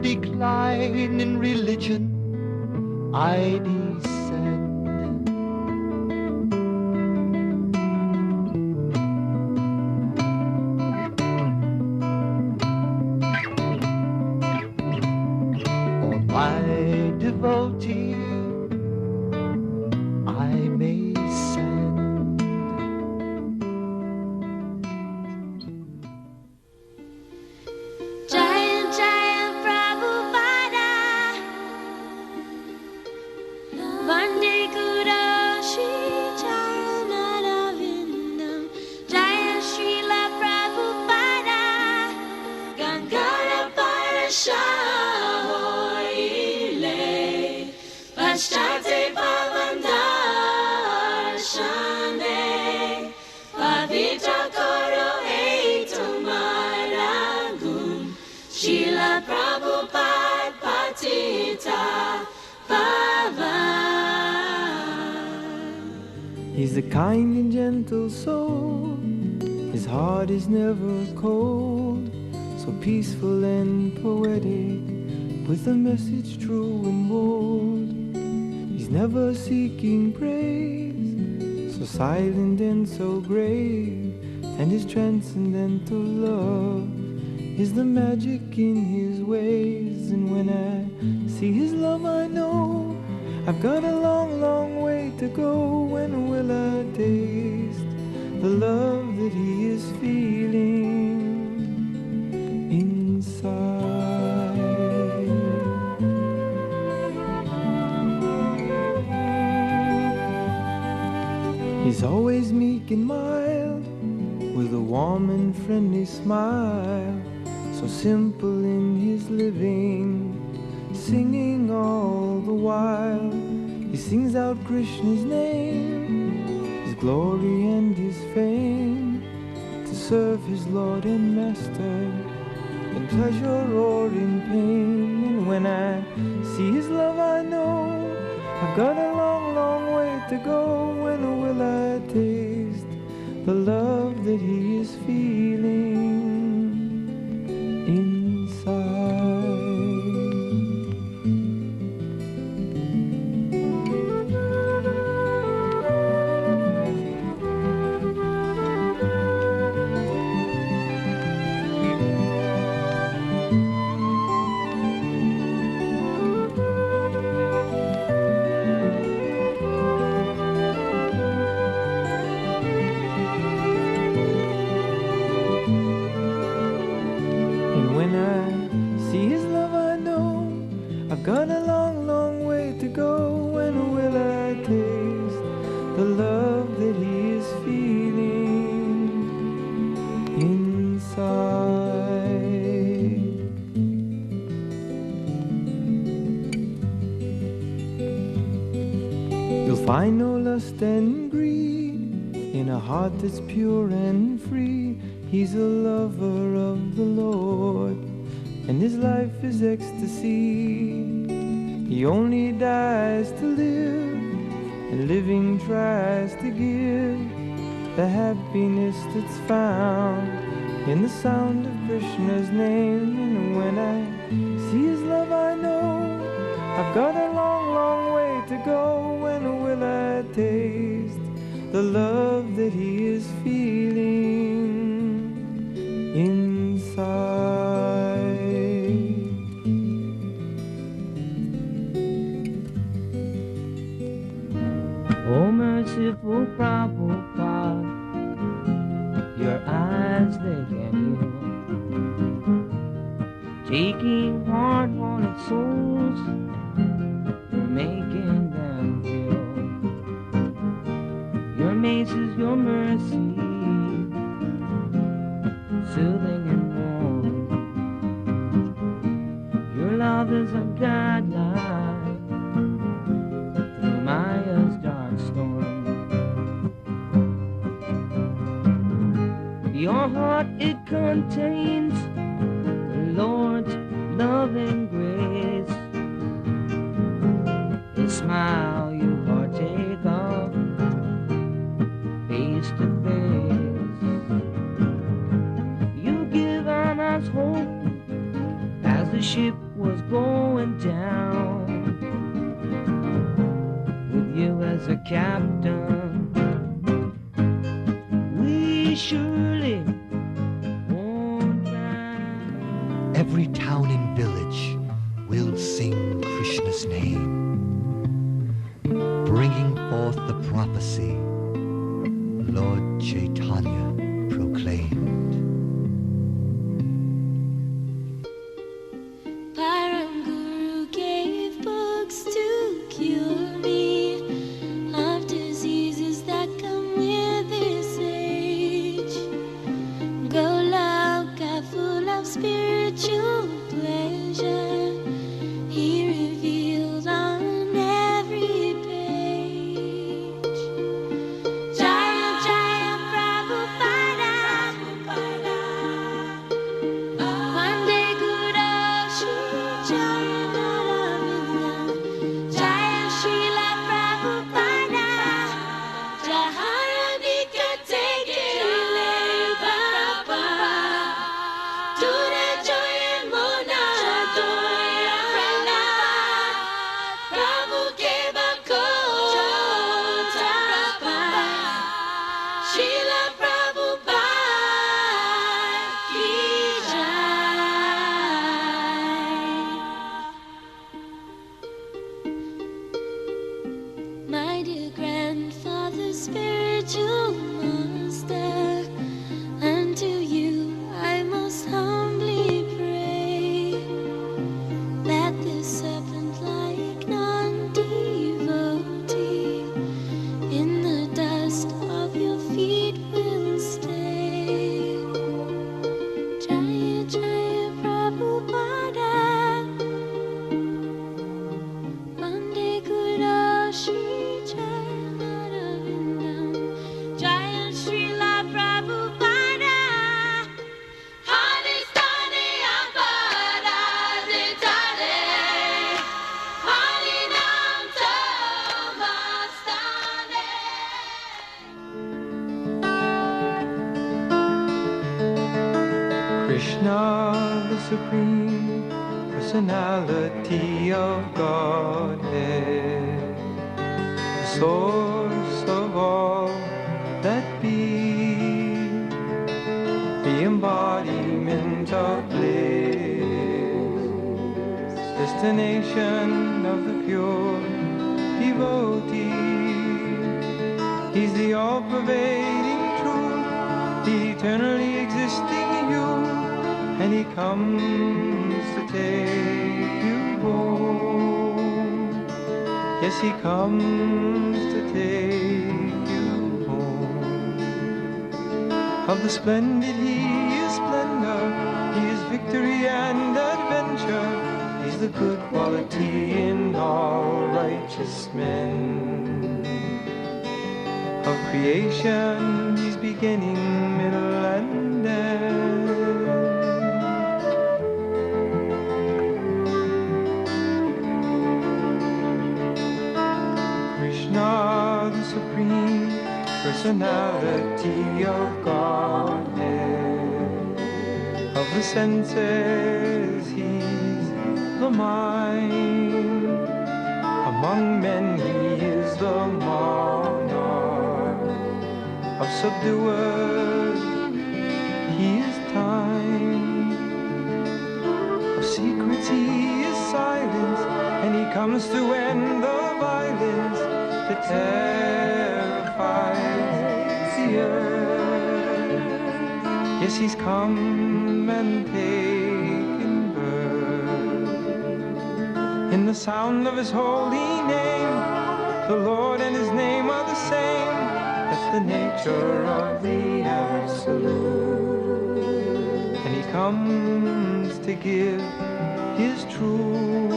decline in religion I descend. On my devotee I may send. Jaya Jaya Prabhupada, Vande Guru Shri Charanavindam. Jaya Srila Prabhupada, Gangara Parashahoile, Pashtate Pavandarshane, Pavitra Koro Etumaragum, Srila Prabhupada Patita Pavan. He's a kind and gentle soul. His heart is never cold. So peaceful and poetic, with a message true and bold. He's never seeking praise, so silent and so grave. And his transcendental love is the magic in his ways. And when I see his love, I know I've got a long, long way to go. When will I taste the love that he is feeling inside? He's always meek and mild, with a warm and friendly smile, so simple in his living, singing all the while. He sings out Krishna's name, his glory and his fame, to serve his Lord and Master, in pleasure or in pain. And when I see his love, I know I've got a long, long way to go. When will I taste the love that he is feeling inside? Got a long, long way to go. When will I taste the love that he is feeling inside? You'll find no lust and greed in a heart that's pure and free. He's a lover of the Lord, and his life is ecstasy. He only dies to live, and living tries to give the happiness that's found in the sound of Krishna's name. And when I see his love, I know I've got a long, long way to go. When will I taste the love that he is feeling inside? Oh, merciful Prabhupada, your eyes they can heal, taking hard-hearted souls, you're making them feel. Your mace is your mercy, soothing and warm. Your love is a guideline through Maya's dark storm. Your heart, it contains the Lord's loving grace. His smile you partake of face to face. You give on us hope as the ship was going down. With you as a captain, we surely won't drown. Every town and village will sing Krishna's name, bringing forth the prophecy Lord Chaitanya proclaimed. Param Guru gave books to cure me of diseases that come with this age. Golaka full of spiritual pleasure, he revealed on every page. Jaya Jaya Prabhupada, Vande Guru Shri Charanaravinda, Jaya Srila Prabhupada, Jaharadika Tekele Baba, Ture Joye Mona Doya Prana, Prabhu Keva Kota Prabha, Srila Prabhupada Ki Jai. My dear grandfather, spiritual master, unto you I most humbly pray that this serpent-like non-devotee in the dust of your feet will stay. Jaya Jaya Prabhupada, Vande Guru Shri Charanaravinda, Jaya Srila Prabhupada, Halistane Apada Zitale, Halinam Tamastane. Krishna, the Supreme Personality of Godhead, the source of all that be, the embodiment of bliss, destination of the pure devotee. He's the all-pervading truth, the eternally existing you, and he comes to take you home. Yes, he comes to take you home. Of the splendid he is splendor, he is victory and adventure. He's the good quality in all righteous men. Of creation, he's beginning, middle, and end. Krishna, the Supreme Personality of Godhead, of the senses, he's the mind. Among men, he is the monarch. Of subduers, he is time. Of secrets, he is silence, and he comes to end the violence that terrifies the earth. Yes, he's come and taken birth. In the sound of his holy name, the Lord and his name are the same. That's the nature of the Absolute. And he comes to give his truth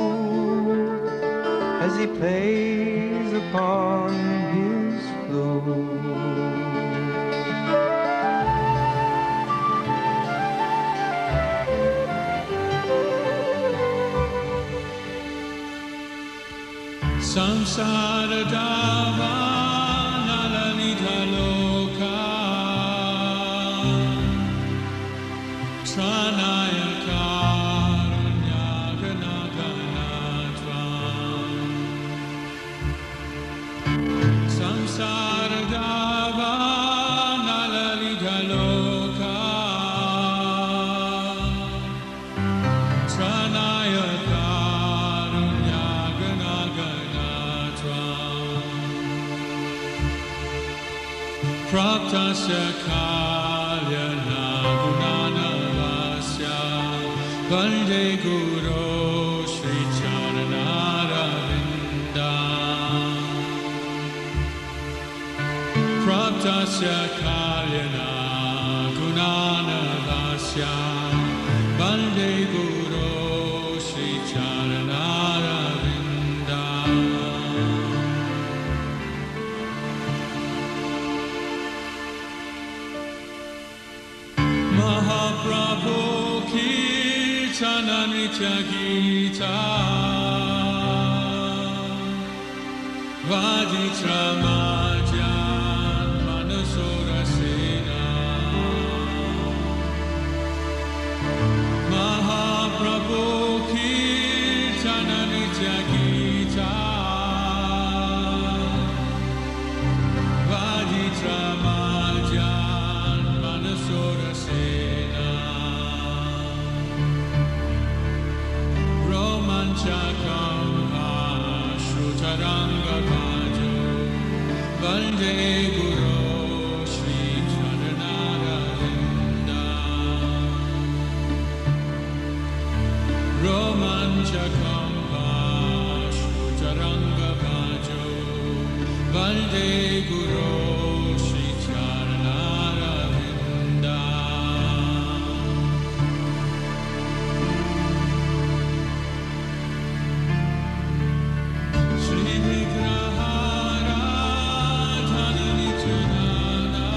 as he plays upon his flute. Samsara Dava Nalanita Loka Tranaya Karunyagana Praptasya kalyana gunanavasya Vande Guru Shri Charanaravinda Praptasya kalyana gunanavasya Vande Guru Shri Charanaravinda Mahaprabhu Kirtana Nitya Gita Vaditra Majan Manasura Sena Mahaprabhu Kirtana Nitya Gita Vaditra Majan Manasura Sena Romanchakam Shrutaranga Bhajo Vande Guru Shri Charanaravinda Romanchakam Shrutaranga Bhajo Vande Guru Shri Charanaravinda Shri Vigrahara Dhananitanana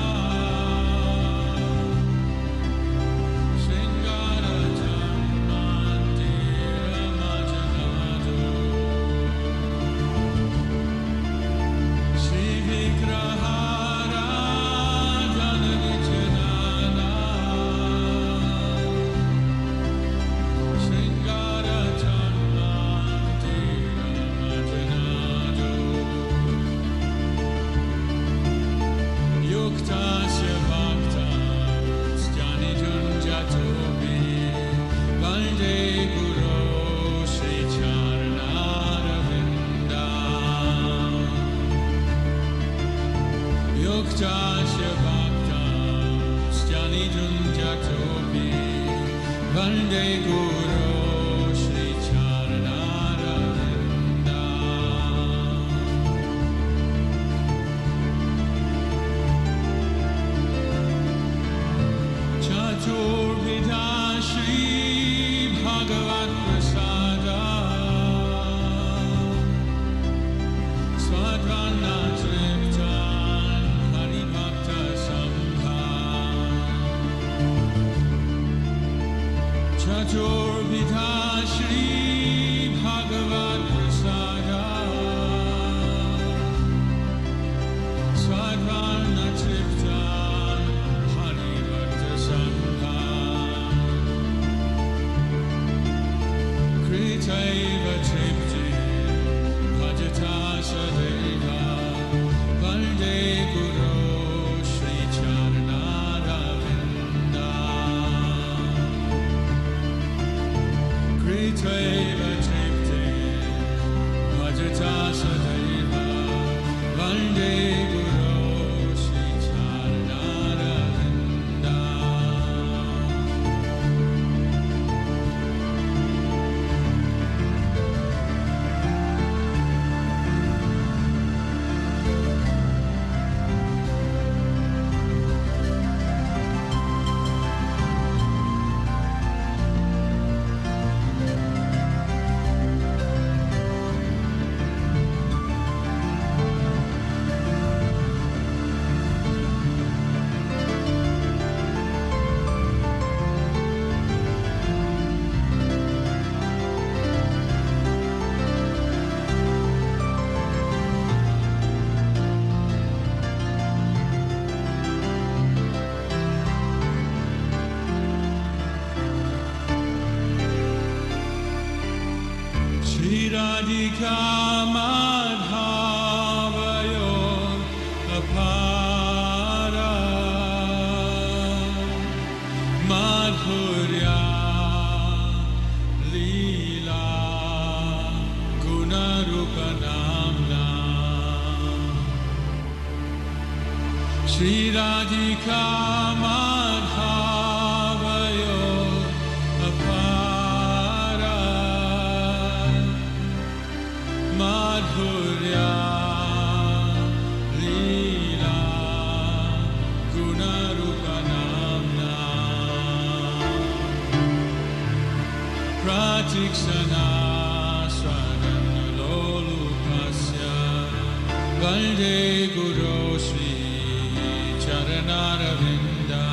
Sringara Jammandira Majanado Shri Vigrahara Dhananitanana Sringara Jammandira Majanado Yuktasya Bhakta Stjani Junjatobi Vande Guru Shri Charanaravinda Yuktasya Bhakta Stjani Junjatobi Vande Guru Shri Charanaravinda Chaturvidha Shri Bhagavat Prasada Swadvana Triptan Hari Bhakta Sangha Chaturvidha Shri Bhagavat Prasada Swadvana Triptan Hari Bhakta Sangha Kritaiva Tripti Bhajata Sadeva Vande Guru Shri Charanaravinda Kritaiva Tripti Bhajata Sadeva Vande Guru Shri Charanaravinda Shri Radhika Madhavayor Apara Madhurya Leela Gunarupanamna Shri Radhika Madhavayo Apara Madhurya Leela Gunarupanamna Pratikshana Swadanalolupasya Valde Guru Sri Charanaravinda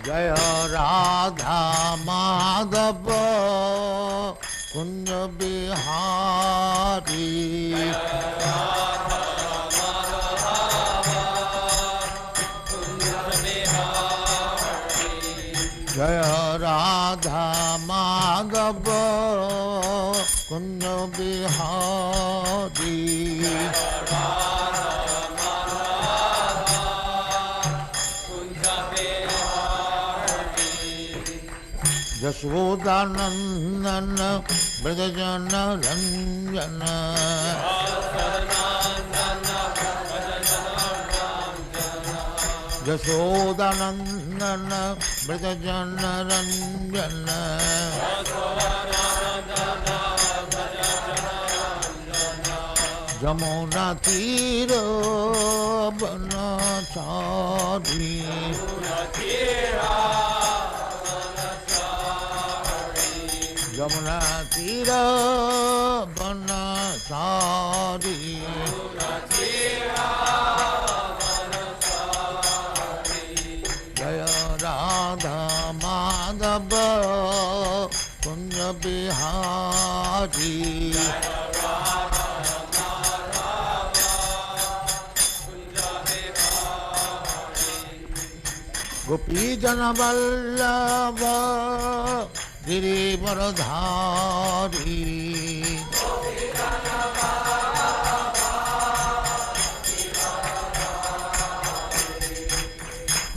Jaya Radha Madhava Kunja Bihari Jaya Radha Madhava Kunja Bihari Jashodanandana Brajajana Ranjana Jashodanandana Brajajana Ranjana Jamuna Tira Banachari Jamuna Tira Banachari Jaya Radha Madhava Kunja Bihari Gopi Jana Vallabha Girivaradhari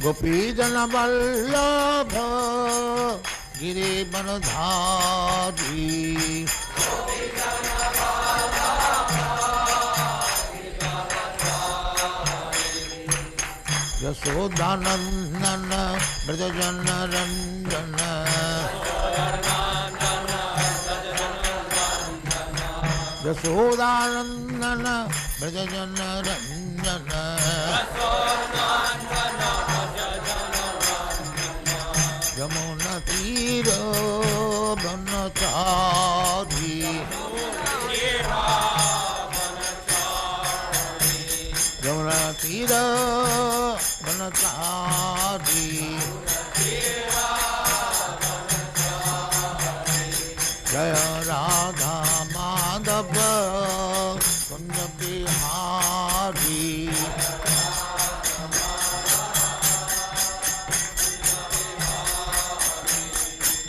Gopi Jana Vallabha Girivaradhari Yashodanandana Brajajana Ranjana Yashodanandana Brajajana Ranjana Yamuna Tira Banachari Yamuna Tira Banachari Jaya Radha Madhava Kunja Bihari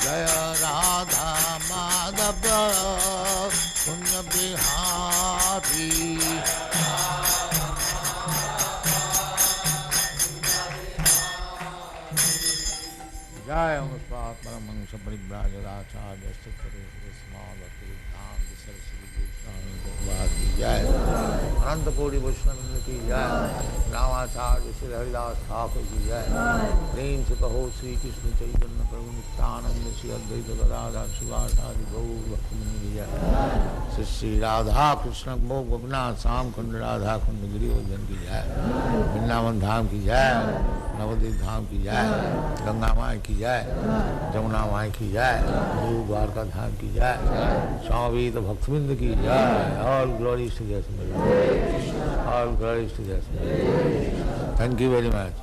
Jaya Radha Madhava Kunja Bihari Jai Amaspat Paramangsa Paribrajadacharya Sthitare Srismāvati Dham Saraswati Goswami Bhagavati Jai Ananta Kodi Vaishnava Ki Jai Ramacharya Sri Haridas Thakur Ki Jai Prem Se Kaho Sri Krishna Chaitanya Prabhu Nityananda Sri Advaita Gadadhar Srivasadi Gaur Bhaktamani Ki Jai Sri Sri Radha Krishna Mokh Gopinath Sam Khand Radha Khand Giri Vajan Ki Jai Vrindavan Dham Ki Jai Navdeep धाम की जय गंगा माई की जय जमुना माई की जय द्वारका धाम की जय स्वामी भक्तविंद की जय ऑल ग्लोरीज टू जय ऑल ग्लोरीज टू जय thank you very much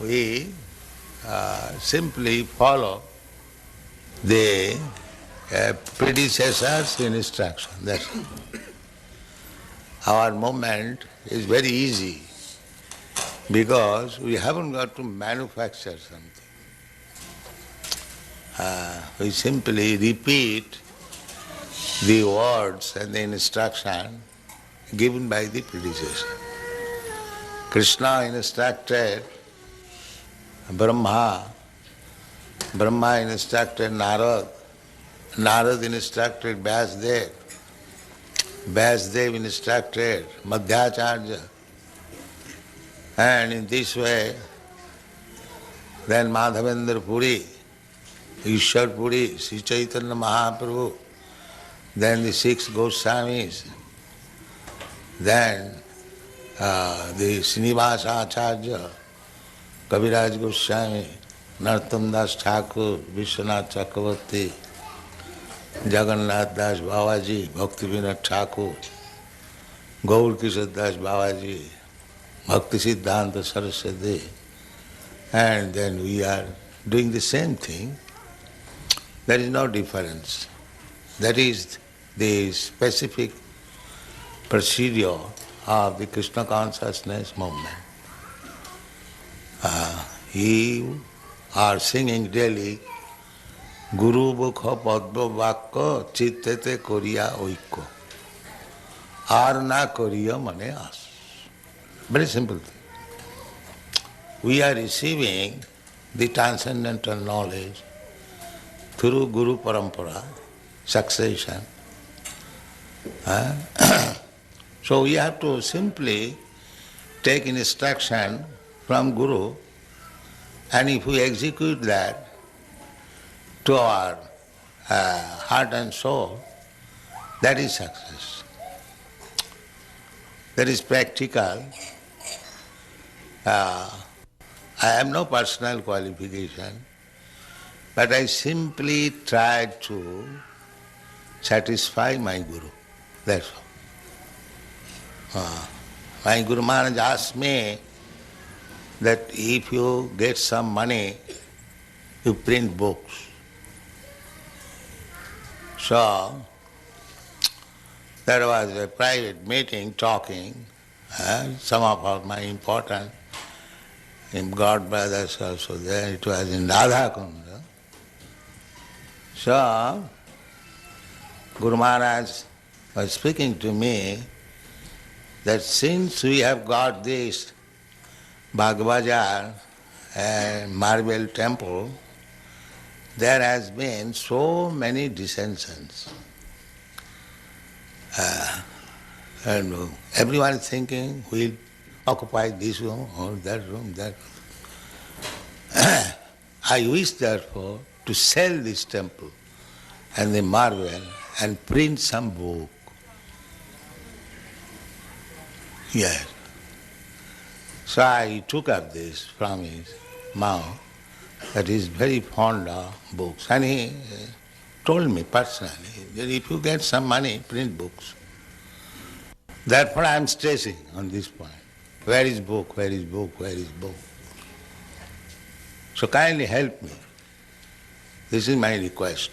We simply follow the predecessor's instruction. That's it. Our movement is very easy because we haven't got to manufacture something. We simply repeat the words and the instruction given by the predecessor. Krishna instructed Brahma, Brahma instructed Narad, Narad instructed Vyasdev, Vyasdev instructed Madhyacharya, and in this way then Madhavendra Puri, Ishwar Puri, Sri Chaitanya Mahaprabhu, then the 6 Goswamis, then the Srinivasa Acharya, Kaviraj Goswami, Narottam Das Thakur, Vishwanath Chakravarti, Jagannath Das Babaji, Bhakti Vinod Thakur, Gaur Kishore Das Babaji, Bhakti Siddhanta Saraswati, and then we are doing the same thing. There is no difference. That is the specific procedure of the Krishna consciousness movement. You are singing daily Guru Bukha Padma Vakka Chittete Koriya Oikko. Arna Koriya Mane As. Very simple thing. We are receiving the transcendental knowledge through Guru Parampara, succession. So we have to simply take instruction from Guru, and if we execute that to our heart and soul, that is success. That is practical. I have no personal qualification, but I simply try to satisfy my Guru. That's all. My Guru Maharaj asked me that if you get some money, you print books. So, there was a private meeting talking, some of my important God brothers also there, it was in Radha Kunda. So, Guru Maharaj was speaking to me that since we have got this Bhagavajar and Marble Temple, there has been so many dissensions. And everyone is thinking, we'll occupy this room or that room, that room. I wish therefore to sell this temple and the marble and print some book. Yes. So I took up this from his mouth, that he is very fond of books. And he told me personally that if you get some money, print books. Therefore I am stressing on this point. Where is book? Where is book? Where is book? So kindly help me. This is my request.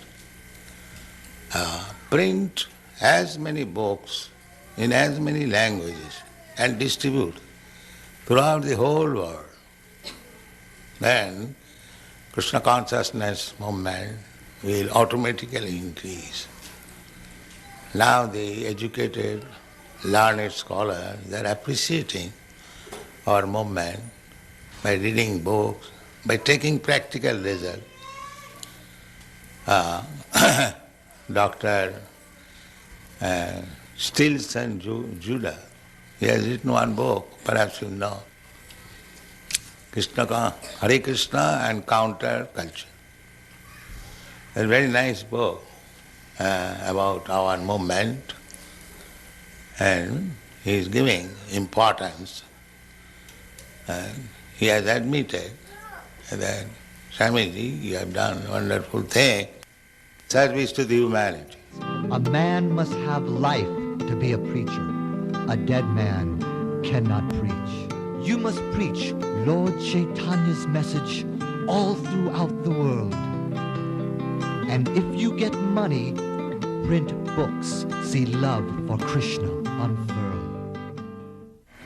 Print as many books in as many languages and distribute throughout the whole world. Then Krishna consciousness movement will automatically increase. Now the educated, learned scholars, they are appreciating our movement by reading books, by taking practical result. Dr. Stilson Judah, he has written one book, perhaps you know, Hare Krishna and Counter Culture. A very nice book about our movement, and he is giving importance. And he has admitted that, Swamiji, you have done a wonderful thing, service to the humanity. A man must have life to be a preacher. A dead man cannot preach. You must preach Lord Chaitanya's message all throughout the world. And if you get money, print books. See love for Krishna unfurled.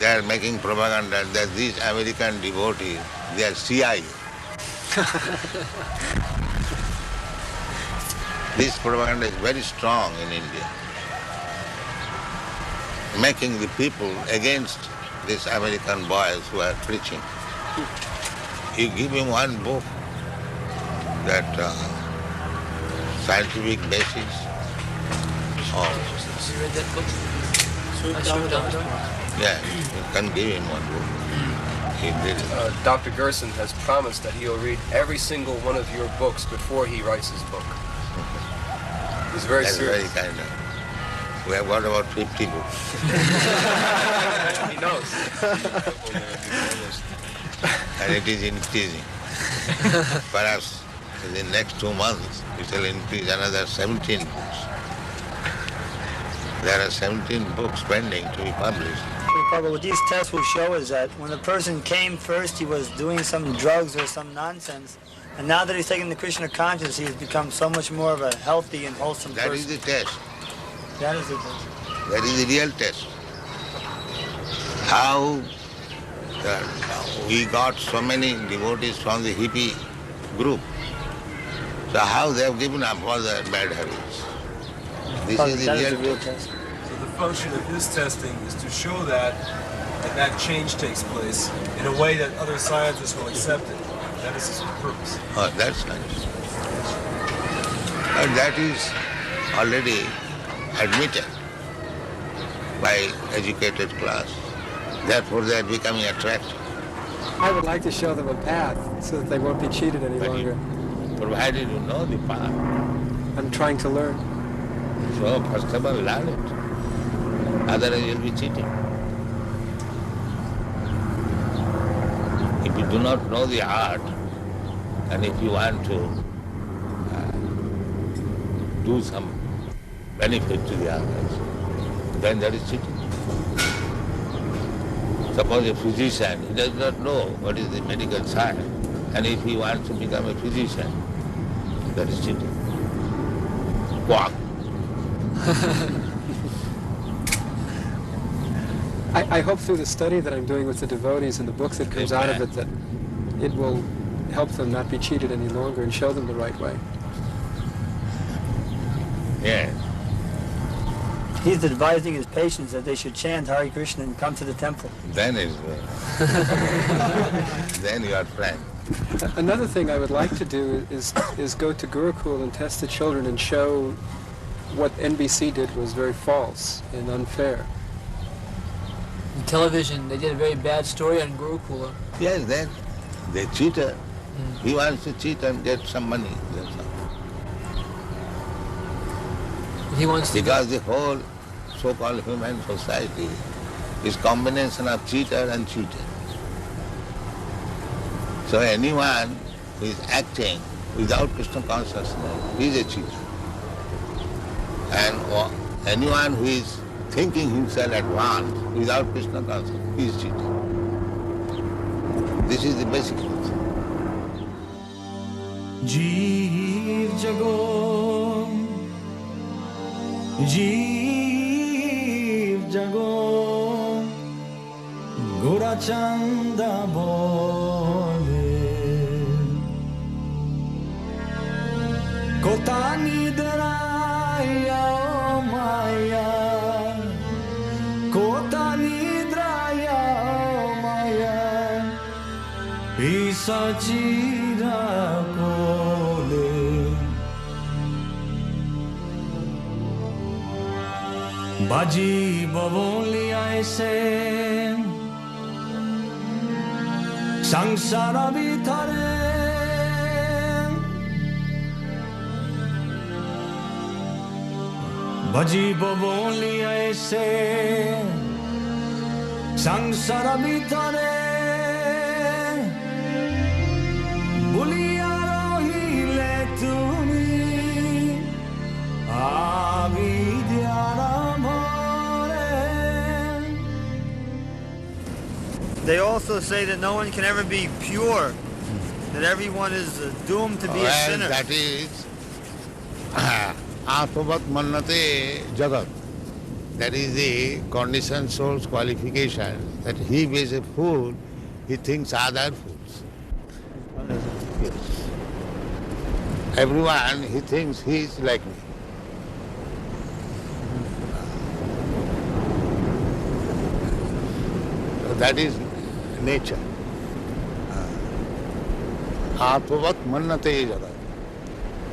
They are making propaganda that these American devotees, they are CIA. This propaganda is very strong in India, making the people against these American boys who are preaching. You give him one book that scientific basis of... You read that book? Yeah, you can give him one book. He did it. Dr. Gerson has promised that he'll read every single one of your books before he writes his book. He's very That's serious. very kind of. We have got about 50 books. He knows. And it is increasing. Perhaps in the next 2 months it will increase another 17 books. There are 17 books pending to be published. Prabhupada, what these tests will show is that when a person came first, he was doing some drugs or some nonsense, and now that he's taken the Krishna consciousness, he has become so much more of a healthy and wholesome That person. is the test. That is the test. That is the real test. How we got so many devotees from the hippie group. So how they have given up all their bad habits. This is the That is real the real test. test. So the function of his testing is to show that change takes place in a way that other scientists will accept it. That is his purpose. Oh, that's nice. And that is already admitted by educated class. Therefore they are becoming attractive. I would like to show them a path so that they won't be cheated any longer. Provided you know the path. I'm trying to learn. So first of all learn it. Otherwise you'll be cheating. If you do not know the art, and if you want to do some benefit to the others, then that is cheating. Suppose a physician, he does not know what is the medical science, and if he wants to become a physician, that is cheating. Quack. I hope through the study that I'm doing with the devotees and the books that comes out of it that it will help them not be cheated any longer and show them the right way. Yeah. He's advising his patients that they should chant Hare Krishna and come to the temple. Then it's then you are frank. Another thing I would like to do is go to Gurukul and test the children and show what NBC did was very false and unfair. In television, they did a very bad story on Gurukula. Yes, then they cheated. He wants to cheat and get some money. That's all. He wants to Because the whole so-called human society is combination of cheater and cheated. So anyone who is acting without Krishna consciousness is a cheater. And anyone who is thinking himself advanced without Krishna consciousness is cheater. This is the basic truth. जीव जगो जीव जगो गोरा चंदा बोले कोतानी दराया माया कोतानी दराया माया ईसा चीरा बाजी बवोलिया ऐसे संसार भीतरे बाजी बवोलिया ऐसे संसार भीतरे बुलिया रोहिले तुमी आविद्यारा They also say that no one can ever be pure, that everyone is doomed to be a sinner. That is Atmavat Mannate Jagat. That is the conditioned soul's qualification, that he is a fool, he thinks other fools. Yes. Everyone, he thinks he is like me. That is nature. Atmavat mannate jada.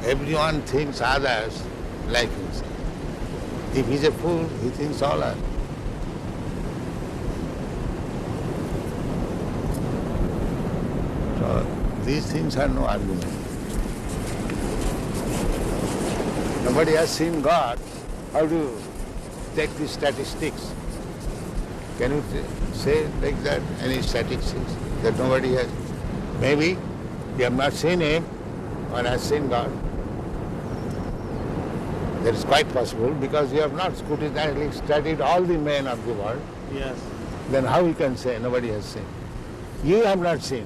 Everyone thinks others like himself. If he's a fool, he thinks all are. So these things are no argument. Nobody has seen God. How do you take the statistics? Can you say like that, any statistics that nobody has? Maybe you have not seen him or has seen God. That is quite possible because you have not scrutinizingly studied all the men of the world. Yes. Then how you can say nobody has seen? You have not seen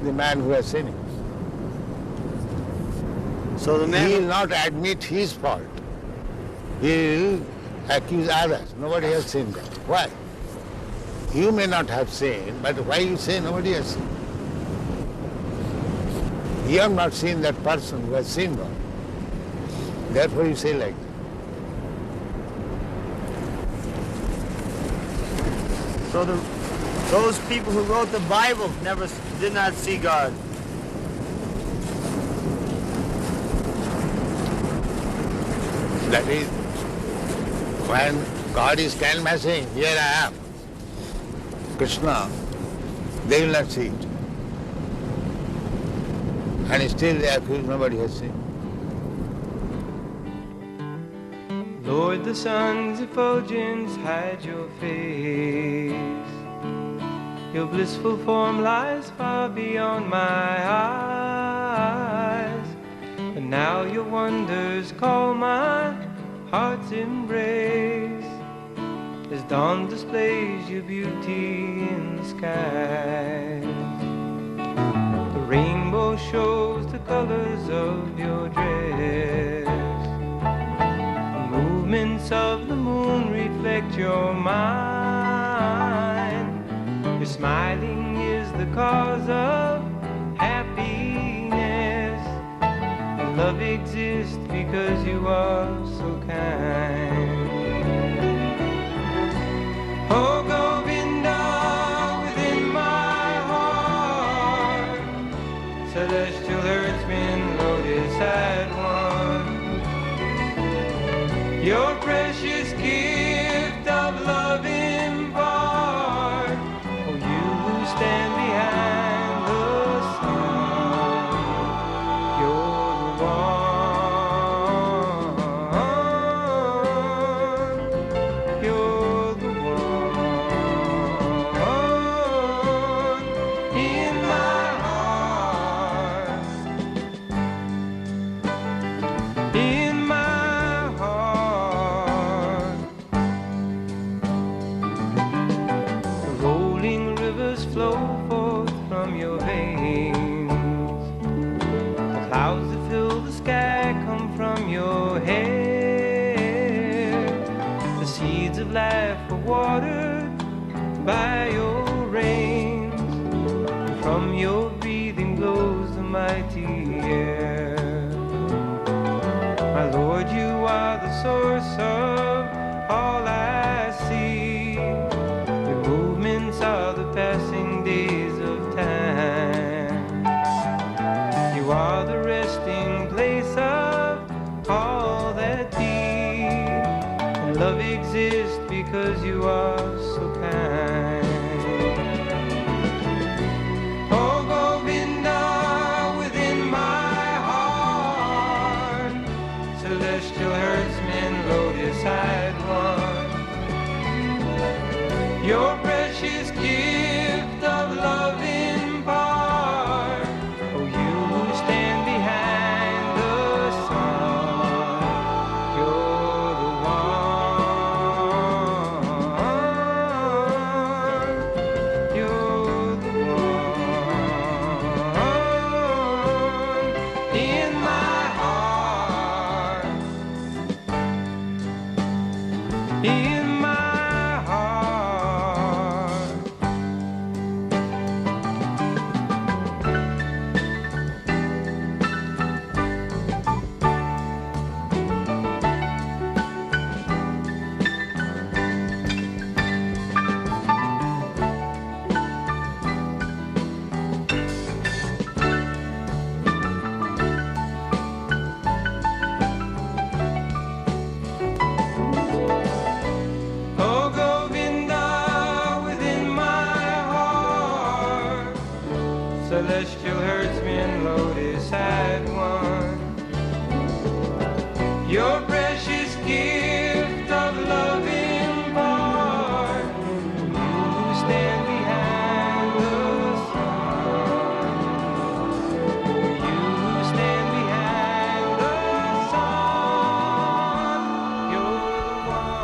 the man who has seen him. So the man He will not admit his fault. He will accuse others. Nobody has seen God. Why? You may not have seen, but why you say nobody has seen? You have not seen that person who has seen God. Therefore you say like that. So those people who wrote the Bible did not see God. That is, when God is canvassing, here I am, Krishna, they will not see it. And still they accuse nobody has seen. Lord, the sun's effulgence hide your face. Your blissful form lies far beyond my eyes. But now your wonders call my heart's embrace. As dawn displays your beauty in the skies. The rainbow shows the colors of your dress. Movements of the moon reflect your mind. Your smiling is the cause of happiness. And love exists because you are so kind. Oh Govinda, within my heart, celestial herdsman, lotus had one. Your precious gift of love impart. Oh, you who stand behind the sun, you're the one. You're the one in my heart. In my flow forth from your veins. The clouds that fill the sky come from your hair. The seeds of life are watered by your rains. And from your breathing blows the mighty air. My Lord, you are the source of all I see. Your movements are the passing days of time. You are the resting place of all that be. And love exists because you are so kind. Oh, celestial herdsman Lotus had won. Your precious gift of love impart. You stand behind the sun. You stand behind the sun. You're the one.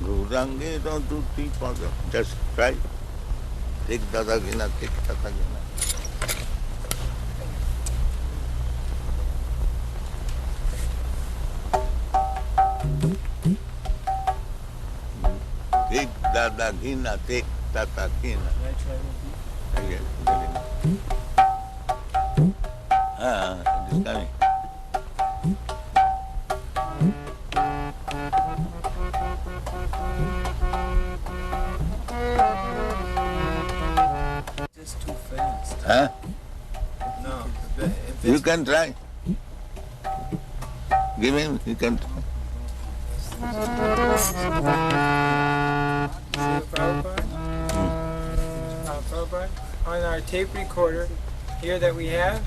Gaurange don't do three pada. Just try. Take Dadagina, take Tatagina. Take Dadagina, take Tatagina. Again, it is coming. Just too fast. Huh? No. You can try. Give him, he can try. Prabhupada? Prabhupada, on our tape recorder here that we have,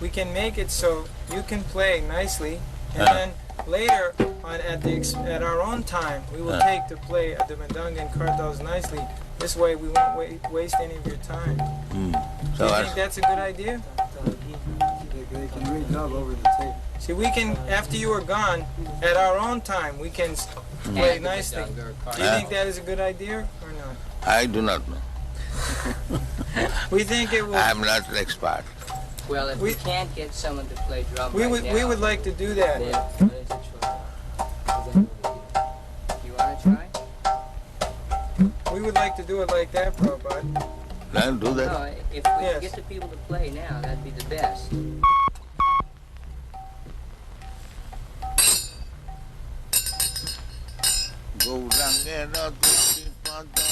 we can make it so you can play nicely, and then later on at our own time, we will take to play the Madanga and Kartals nicely. This way we won't waste any of your time. Do you think that's a good idea? They can redub over the tape. See, we can, after you are gone, at our own time, we can play nicely. Do you think that is a good idea or not? I do not know. We think it will. I'm not an expert. Well, if we can't get someone to play drum we would like to do that. You want to try? We would like to do it like that, Prabhupada. I'll do that. No, if we can get the people to play now, that'd be the best. Gaurangena Tusipada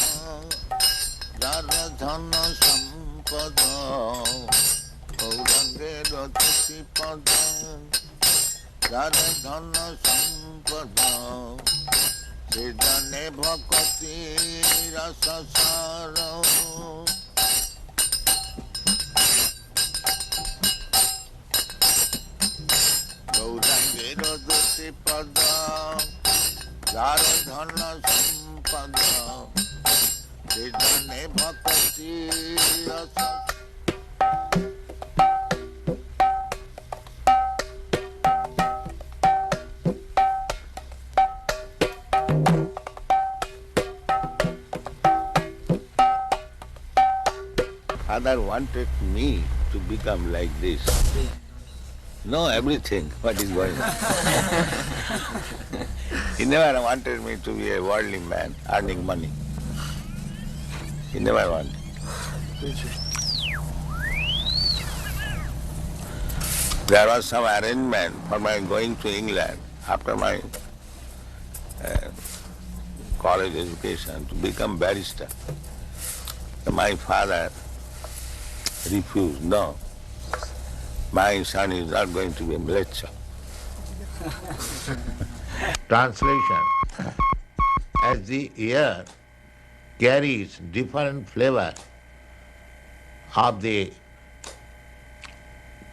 Dharadhana Sampada Gaurangena Tusipada Dharadhana Sampada Siddhane Bhakati Rasasara Gaurangena Tusipada Dharadhana Sampada Siddhane Bhakati Rasa. Father wanted me to become like this. Know everything, what is going on. He never wanted me to be a worldly man, earning money. He never wanted. There was some arrangement for my going to England after my college education to become barrister. So my father refused. No, my son is not going to be a lecturer. Translation. As the air carries different flavor of the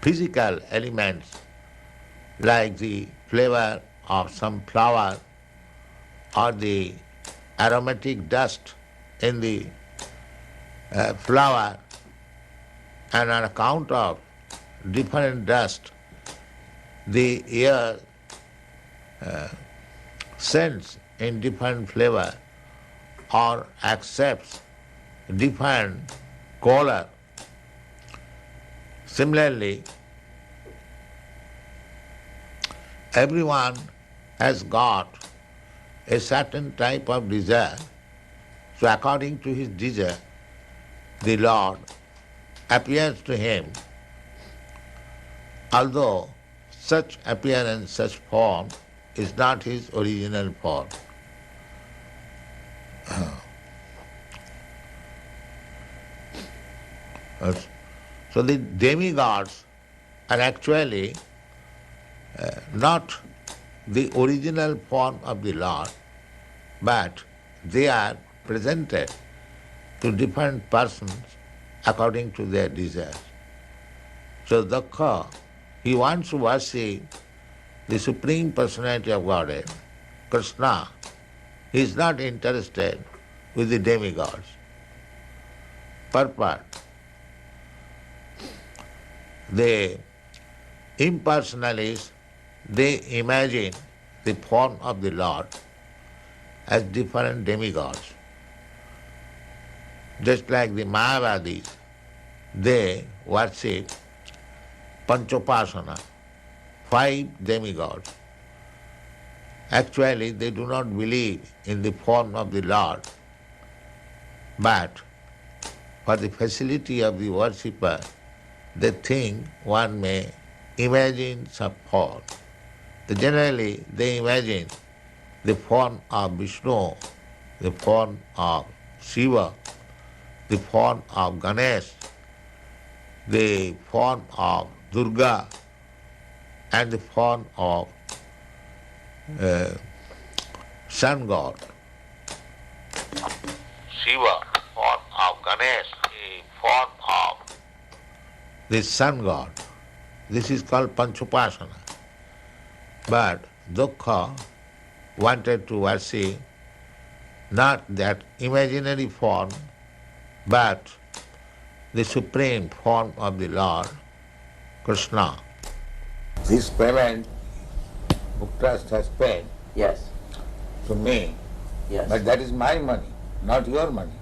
physical elements, like the flavor of some flower or the aromatic dust in the flower, and on account of different dust, the air scents in different flavor or accepts different color. Similarly, everyone has got a certain type of desire. So according to his desire, the Lord appears to him, although such appearance, such form is not his original form. So the demigods are actually not the original form of the Lord, but they are presented to different persons according to their desires. So Dakha, he wants to worship the Supreme Personality of Godhead, Krishna. He is not interested with the demigods. Purport. The impersonalists, they imagine the form of the Lord as different demigods. Just like the Mayavadis, they worship Panchopasana, 5 demigods. Actually, they do not believe in the form of the Lord, but for the facility of the worshipper, they think one may imagine some form. Generally, they imagine the form of Vishnu, the form of Shiva, the form of Ganesh, the form of Durga, and the form of sun god. Shiva, form of Ganesh, the form of the sun god. This is called Panchopasana. But Dukkha wanted to worship not that imaginary form, but the supreme form of the Lord, Krishna. This payment, Book Trust has paid. Yes. To me. Yes. But that is my money, not your money.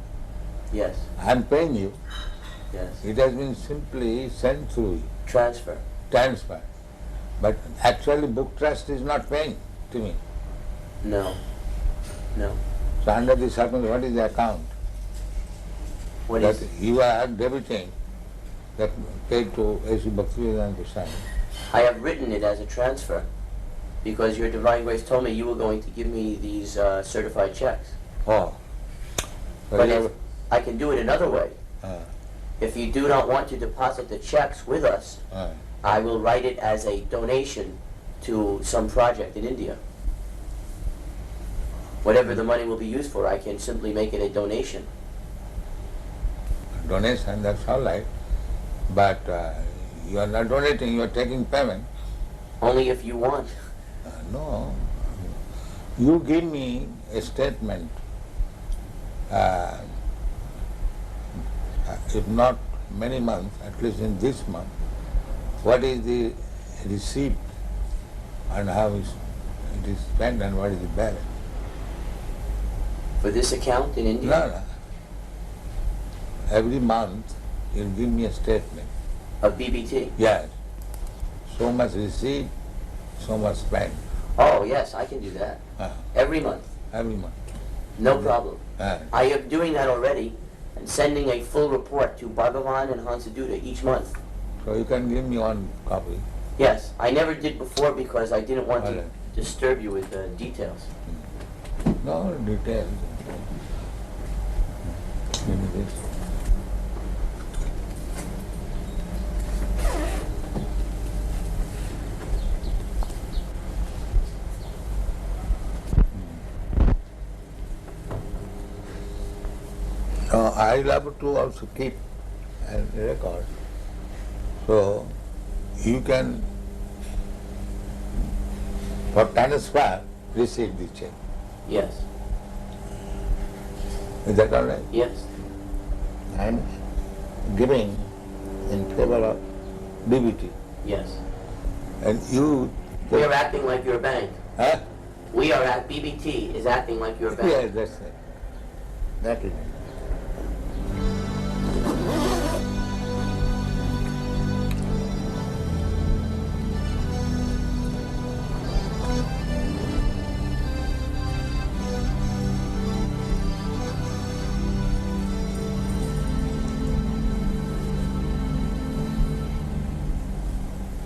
Yes. I am paying you. Yes. It has been simply sent through you. Transfer. But actually Book Trust is not paying to me. No. No. So under the circumstance, what is the account? What that is? You are debiting that paid to A.C. Bhaktivedanta Swami. I have written it as a transfer because your Divine Grace told me you were going to give me these certified checks. Oh. But if I can do it another way. If you do not want to deposit the checks with us, I will write it as a donation to some project in India. Whatever the money will be used for, I can simply make it a donation. Donation, that's all right. But you are not donating, you are taking payment. Only if you want. No. You give me a statement, if not many months, at least in this month, what is the receipt and how it is spent and what is the balance. For this account in India? No. Every month you give me a statement. Of BBT? Yes. So much receipt, so much spent. Oh, yes, I can do that. Every month? Every month. No problem. I am doing that already and sending a full report to Bhagavan and Hansaduta each month. So you can give me one copy. Yes, I never did before because I didn't want to disturb you with details. No details. Give me this. I love to also keep a record. So you can, for transfer, receive the check. Yes. Is that all right? Yes. I am giving in favor of DBT. Yes. And you... We are acting like your bank. Huh? We are at BBT is acting like your bank. Yes, that's it. That is it.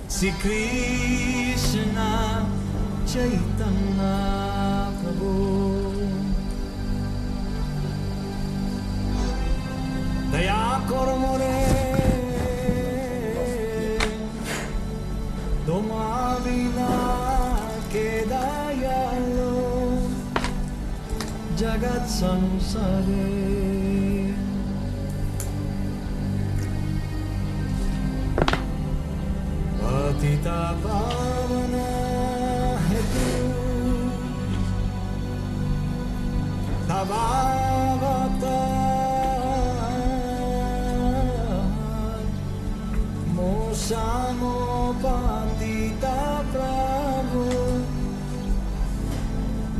Sri Krishna Chaitanya Prabhu Daya kor more Doma vina ke jagat samsare patita pavana hetu tabhavata mosamo patita prabhu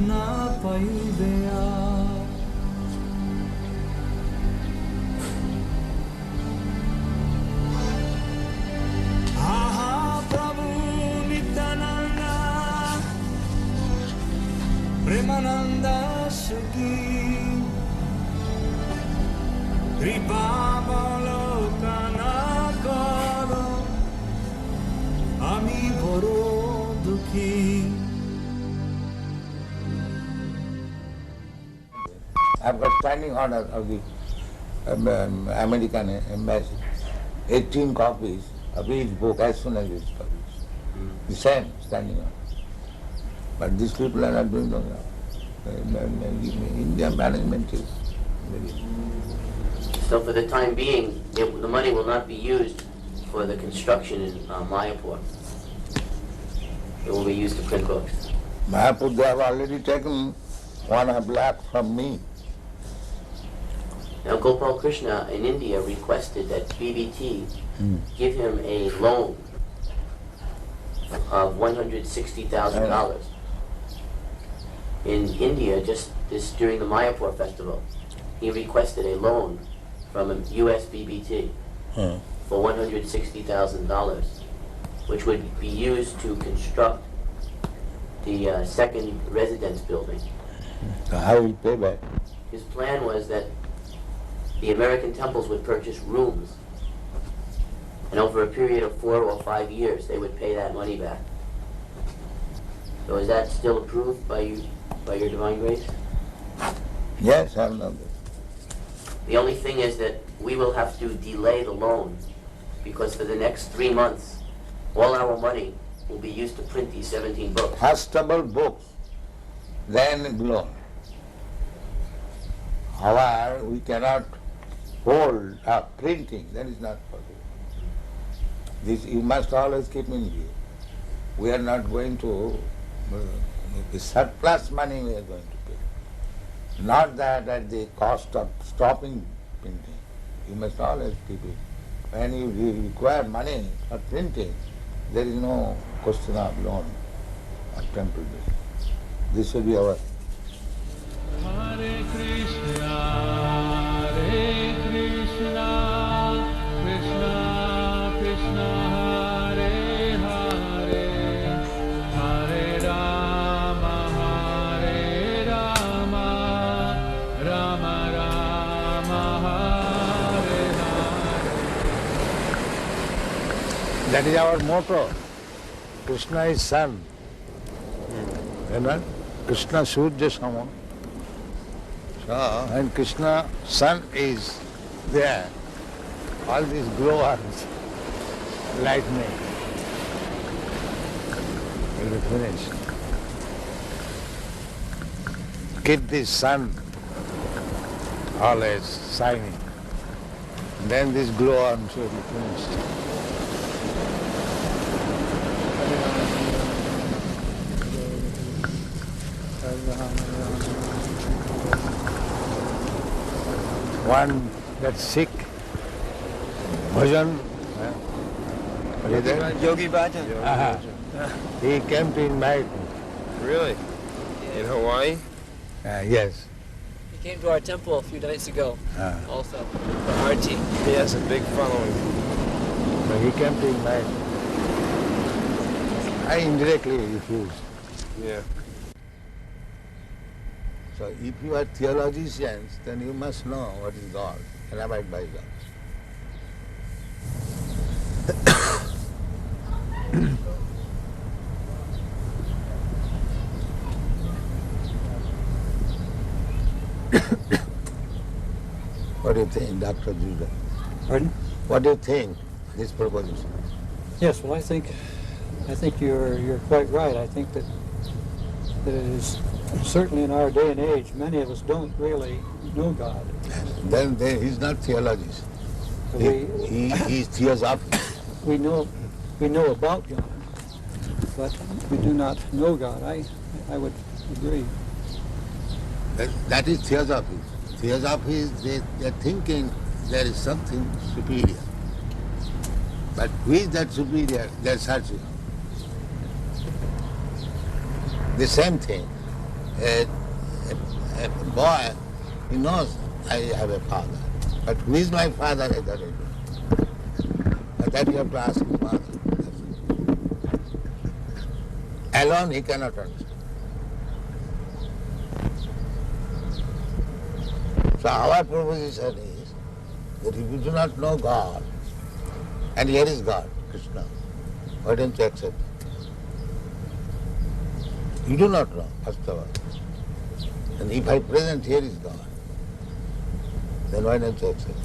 na paideya aha prabhu nityananda premananda sukhi kripa balokana karo ami boro dukhi. I've got standing order of the American embassy, 18 copies of each book as soon as it's published. The same standing order. But these people are not doing that. Indian management is very... So for the time being, the money will not be used for the construction in Mayapur. It will be used to print books. Mayapur, they have already taken 1.5 lakh from me. Now Gopal Krishna in India requested that BBT give him a loan of $160,000. In India, just this during the Mayapur festival, he requested a loan from a US BBT for $160,000, which would be used to construct the second residence building. So how will he pay back? His plan was that the American temples would purchase rooms, and over a period of 4 or 5 years, they would pay that money back. So is that still approved by you, by your divine grace? Yes, I know that. The only thing is that we will have to delay the loan, because for the next 3 months, all our money will be used to print these 17 books. Fastable books, then loan. However, we cannot hold up printing, that is not possible. This you must always keep in view. We are not going to, the surplus money we are going to pay. Not that at the cost of stopping printing. You must always keep it. When you require money for printing, there is no question of loan or temple business. This will be our... Hare Krishna, Hare Krishna, Krishna Krishna, Hare Hare, Hare Rama, Hare Rama, Rama Rama, Hare Hare. That is our motto. Krishna is sun. You know? Krishna Surya Sama. So, and Krishna sun is there. All these glowworms, lightning, will be finished. Keep this sun always shining. Then these glowworms will be finished. One that's sick, bhajan, Yogi Bhajan. he came to invite me. Really? In Hawaii? Yes. He came to our temple a few nights ago, also, for Arti. He has a big following. So he came to invite me. I indirectly refused. Yeah. So if you are theologians, then you must know what is God and abide by God. What do you think, Dr. Judah? Pardon? What do you think, this proposition? Yes, well, I think you're quite right. I think that that it is, certainly in our day and age, many of us don't really know God. Then he's not theologist. He's theosophist. We know about God, but we do not know God. I would agree. That is theosophy. Theosophy is they're thinking there is something superior. But who is that superior? They're searching. The same thing. A boy, he knows I have a father. But who is my father? I don't know. But that you have to ask his father. Alone he cannot understand. So our proposition is that if you do not know God, and here is God, Krishna, why don't you accept it? You do not know, first of all. And if I present here is God, then why don't you accept it?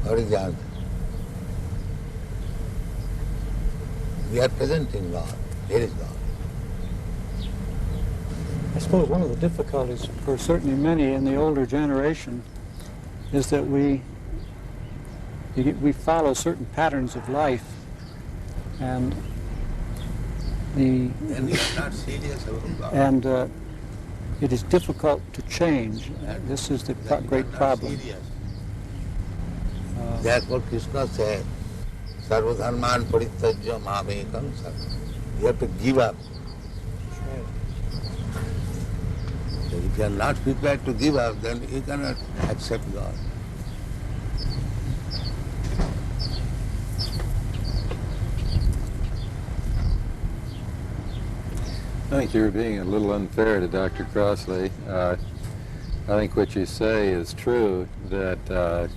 What is the answer? We are presenting God, here is God. I suppose one of the difficulties for certainly many in the older generation is that we follow certain patterns of life, and And we are not serious about God. It is difficult to change. This is the great problem. Therefore Krishna said, Sarvadharman parityajya mamekam sarva. You have to give up. So if you are not prepared to give up, then you cannot accept God. I think you're being a little unfair to Dr. Crossley. I think what you say is true, that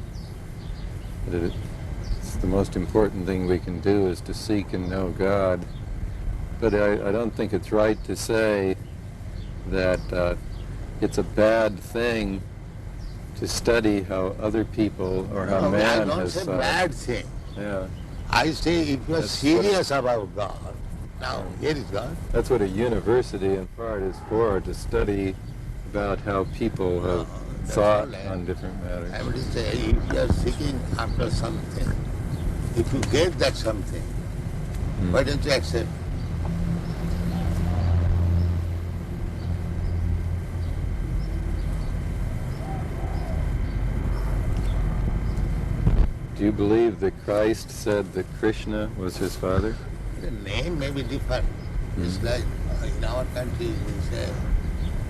it's the most important thing we can do is to seek and know God. But I don't think it's right to say that it's a bad thing to study how other people or how man has... I don't say bad thing. Yeah. I say if you are serious about God, now here is God. That's what a university in part is for, to study about how people have thought on different matters. I would say if you are seeking after something, if you get that something, why don't you accept? Do you believe that Christ said that Krishna was his father? The name may be different. It's like in our country we say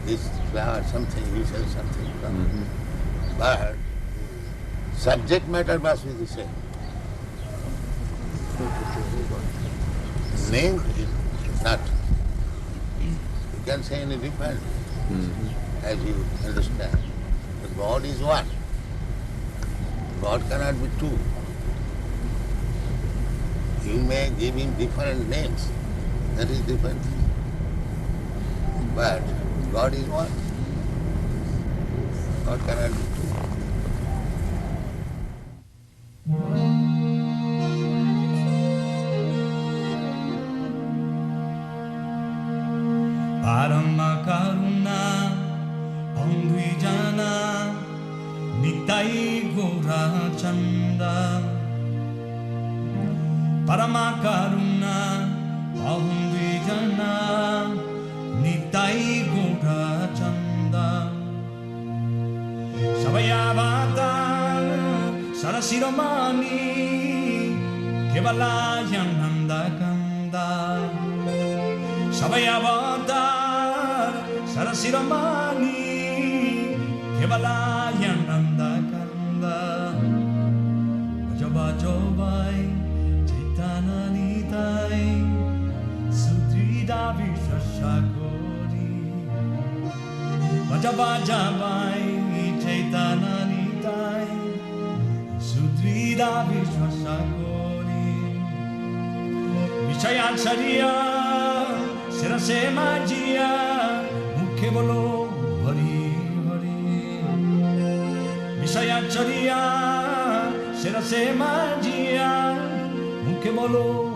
this flower something, he says something. But subject matter must be the same. Name is not. You can say any different as you understand. But God is one. God cannot be two. You may give him different names, that is different. But God is one. God cannot be two. Parama karuna Pandwijana Nitai Gora Chanda Parama karuna Pandwijana Nitai Gora Chanda Savayavata Sarasiromani Kevalayananda Kanda Savayavata Sarasiramani Kevalayananda Kanda Vajabajobai Chitananitai Sudrida Vishashakori Vajabajabai Chitananitai Sudrida Vishashakori Vishayachariya Sirase Majiya Mukhe bolo Hari Hari Visaya Chariya Sirase Majiya Mukhe bolo